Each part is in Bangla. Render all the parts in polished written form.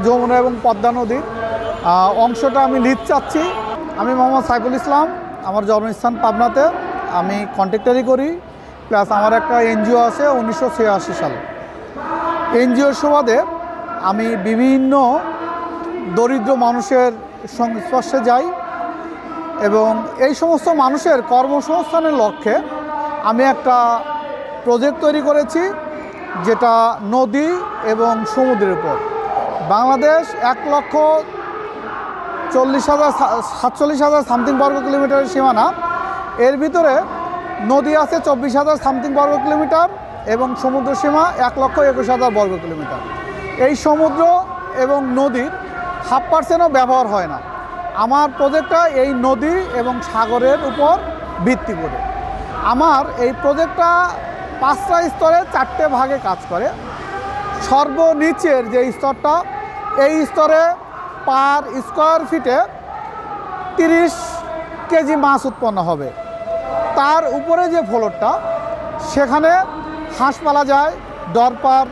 যমুনা এবং পদ্মা নদীর অংশটা আমি লিজ চাচ্ছি। আমি মোহাম্মদ সাইফুল ইসলাম, আমার জন্মস্থান পাবনাতে। আমি কন্ট্রাক্টরি করি, প্লাস আমার একটা এনজিও আছে 1986 সালে। এনজিওর সুবাদে আমি বিভিন্ন দরিদ্র মানুষের সংস্পর্শে যাই এবং এই সমস্ত মানুষের কর্মসংস্থানের লক্ষ্যে আমি একটা প্রজেক্ট তৈরি করেছি, যেটা নদী এবং সমুদ্রের উপর। বাংলাদেশ 1,47,000 সামথিং বর্গ কিলোমিটারের সীমানা। এর ভিতরে নদী আছে 24,000 সামথিং বর্গ কিলোমিটার এবং সমুদ্র সীমা 1,21,000 বর্গ কিলোমিটার। এই সমুদ্র এবং নদীর 0.5% ব্যবহার হয় না। আমার প্রজেক্টটা এই নদী এবং সাগরের উপর ভিত্তি করে। আমার এই প্রজেক্টটা 5টা স্তরে 4টে ভাগে কাজ করে। সর্বনিচের যে স্তরটা, এই স্তরে পার স্কোয়ার ফিটে 30 কেজি মাছ উৎপন্ন হবে। তার উপরে যে ফ্লোরটা, সেখানে হাঁস পালা যায়, দরপার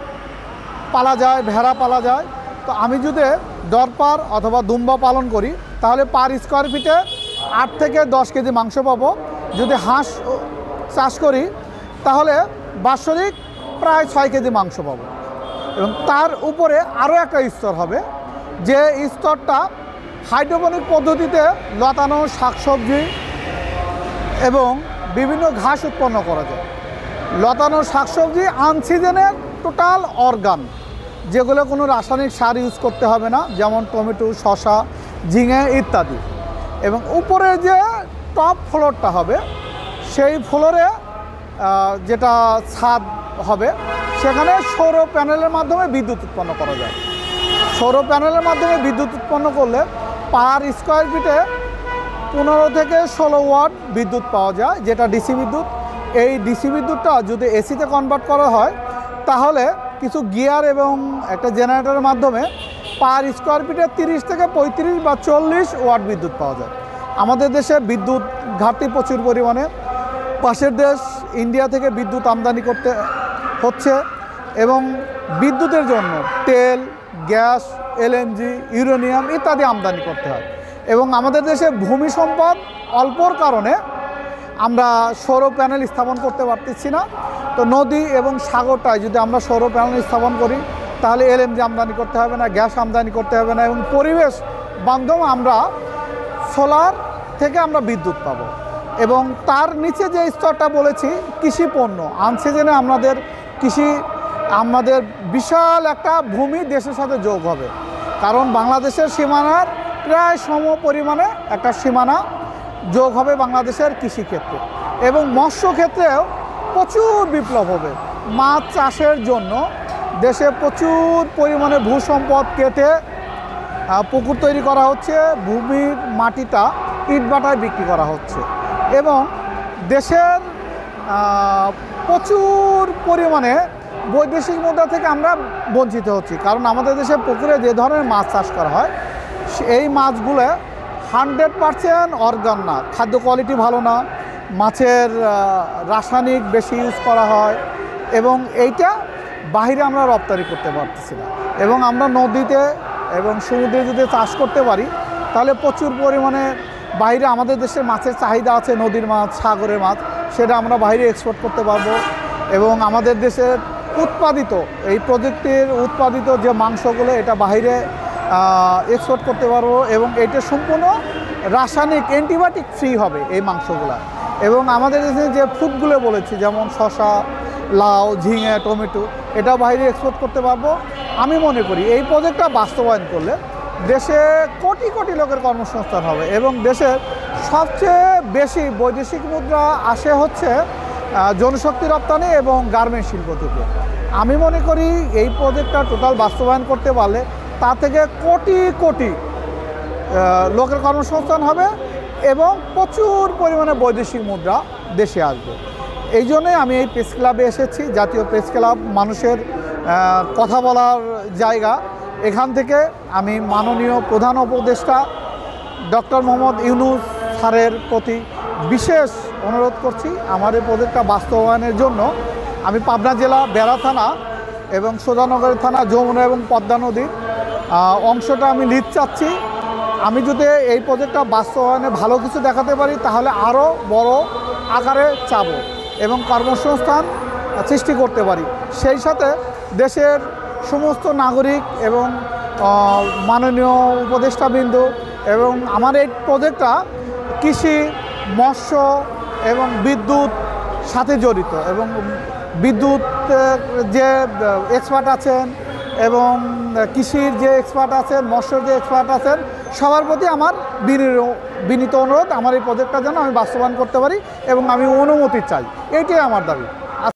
পালা যায়, ভেড়া পালা যায়। তো আমি যদি দরপার অথবা দুম্বা পালন করি, তাহলে পার স্কোয়ার ফিটে 8 থেকে 10 কেজি মাংস পাবো। যদি হাঁস চাষ করি, তাহলে বাৎসরিক প্রায় 6 কেজি মাংস পাবো। এবং তার উপরে আরও একটা স্তর হবে, যে স্তরটা হাইড্রোপনিক পদ্ধতিতে লতানো শাকসবজি এবং বিভিন্ন ঘাস উৎপন্ন করা যায়। লতানো শাকসবজি আনসিজনের টোটাল অর্গান, যেগুলো কোনো রাসায়নিক সার ইউজ করতে হবে না, যেমন টমেটো, শসা, ঝিঙে ইত্যাদি। এবং উপরে যে টপ ফ্লোরটা হবে, সেই ফ্লোরে যেটা ছাদ হবে, সেখানে সৌর প্যানেলের মাধ্যমে বিদ্যুৎ উৎপন্ন করা যায়। সৌর প্যানেলের মাধ্যমে বিদ্যুৎ উৎপন্ন করলে পার স্কোয়ার ফিটে 15 থেকে 16 ওয়াট বিদ্যুৎ পাওয়া যায়, যেটা ডিসি বিদ্যুৎ। এই ডিসি বিদ্যুৎটা যদি এসিতে কনভার্ট করা হয়, তাহলে কিছু গিয়ার এবং একটা জেনারেটরের মাধ্যমে পার স্কোয়ার ফিটে 30 থেকে 35 বা 40 ওয়াট বিদ্যুৎ পাওয়া যায়। আমাদের দেশে বিদ্যুৎ ঘাটতি প্রচুর পরিমাণে। পাশের দেশ ইন্ডিয়া থেকে বিদ্যুৎ আমদানি করতে হচ্ছে এবং বিদ্যুতের জন্য তেল, গ্যাস, এলএনজি, ইউরেনিয়াম ইত্যাদি আমদানি করতে হয়। এবং আমাদের দেশে ভূমি সম্পদ অল্পর কারণে আমরা সৌর প্যানেল স্থাপন করতে পারতেছি না। তো নদী এবং সাগরটায় যদি আমরা সৌর প্যানেল স্থাপন করি, তাহলে এলএনজি আমদানি করতে হবে না, গ্যাস আমদানি করতে হবে না, এবং পরিবেশ বান্ধব আমরা সোলার থেকে আমরা বিদ্যুৎ পাবো। এবং তার নিচে যে স্তরটা বলেছি, কৃষি পণ্য। আনসিজনে আমাদের বিশাল একটা ভূমি দেশের সাথে যোগ হবে, কারণ বাংলাদেশের সীমানার প্রায় সম পরিমাণে একটা সীমানা যোগ হবে বাংলাদেশের কৃষিক্ষেত্রে। এবং মৎস্য ক্ষেত্রেও প্রচুর বিপ্লব হবে। মাছ চাষের জন্য দেশে প্রচুর পরিমাণে ভূসম্পদ কেটে পুকুর তৈরি করা হচ্ছে, ভূমির মাটিটা ইটভাটায় বিক্রি করা হচ্ছে এবং দেশের প্রচুর পরিমাণে বৈদেশিক মুদ্রা থেকে আমরা বঞ্চিত হচ্ছি। কারণ আমাদের দেশে পুকুরে যে ধরনের মাছ চাষ করা হয়, এই মাছগুলো 100% অর্গান না, খাদ্য কোয়ালিটি ভালো না, মাছের রাসায়নিক বেশি ইউজ করা হয় এবং এইটা বাহিরে আমরা রপ্তানি করতে পারতেছি না। এবং আমরা নদীতে এবং সমুদ্রে যদি চাষ করতে পারি, তাহলে প্রচুর পরিমাণে বাইরে আমাদের দেশের মাছের চাহিদা আছে, নদীর মাছ, সাগরের মাছ, সেটা আমরা বাইরে এক্সপোর্ট করতে পারবো। এবং আমাদের দেশের উৎপাদিত এই প্রযুক্তির উৎপাদিত যে মাংসগুলো, এটা বাইরে এক্সপোর্ট করতে পারবো এবং এটা সম্পূর্ণ রাসায়নিক অ্যান্টিবায়োটিক ফ্রি হবে এই মাংসগুলো। এবং আমাদের দেশে যে ফুডগুলো বলেছি, যেমন শসা, লাউ, ঝিঙে, টমেটো, এটা বাইরে এক্সপোর্ট করতে পারবো। আমি মনে করি এই প্রজেক্টটা বাস্তবায়ন করলে দেশে কোটি কোটি লোকের কর্মসংস্থান হবে এবং দেশের সবচেয়ে বেশি বৈদেশিক মুদ্রা আসে হচ্ছে জনশক্তি রপ্তানি এবং গার্মেন্টস শিল্প থেকে। আমি মনে করি এই প্রজেক্টটা টোটাল বাস্তবায়ন করতে পারলে তা থেকে কোটি কোটি লোকের কর্মসংস্থান হবে এবং প্রচুর পরিমাণে বৈদেশিক মুদ্রা দেশে আসবে। এই জন্যই আমি এই প্রেস ক্লাবে এসেছি। জাতীয় প্রেস ক্লাব মানুষের কথা বলার জায়গা। এখান থেকে আমি মাননীয় প্রধান উপদেষ্টা ডক্টর মোহাম্মদ ইউনূস স্যারের প্রতি বিশেষ অনুরোধ করছি আমার এই প্রজেক্টটা বাস্তবায়নের জন্য। আমি পাবনা জেলা বেড়া থানা এবং সোজানগর থানা, যমুনা এবং পদ্মা নদীর অংশটা আমি লিজ চাচ্ছি। আমি যদি এই প্রজেক্টটা বাস্তবায়নে ভালো কিছু দেখাতে পারি তাহলে আরও বড় আকারে চাবো এবং কর্মসংস্থান সৃষ্টি করতে পারি। সেই সাথে দেশের সমস্ত নাগরিক এবং মাননীয় উপদেষ্টাবৃন্দ এবং আমার এই প্রজেক্টটা কৃষি, মৎস্য এবং বিদ্যুৎ সাথে জড়িত, এবং বিদ্যুৎ যে এক্সপার্ট আছেন এবং কৃষির যে এক্সপার্ট আছেন, মৎস্যর যে এক্সপার্ট আছেন, সবার প্রতি আমার বিনীত অনুরোধ আমার এই প্রজেক্টটা যেন আমি বাস্তবায়ন করতে পারি এবং আমি অনুমতি চাই, এইটাই আমার দাবি।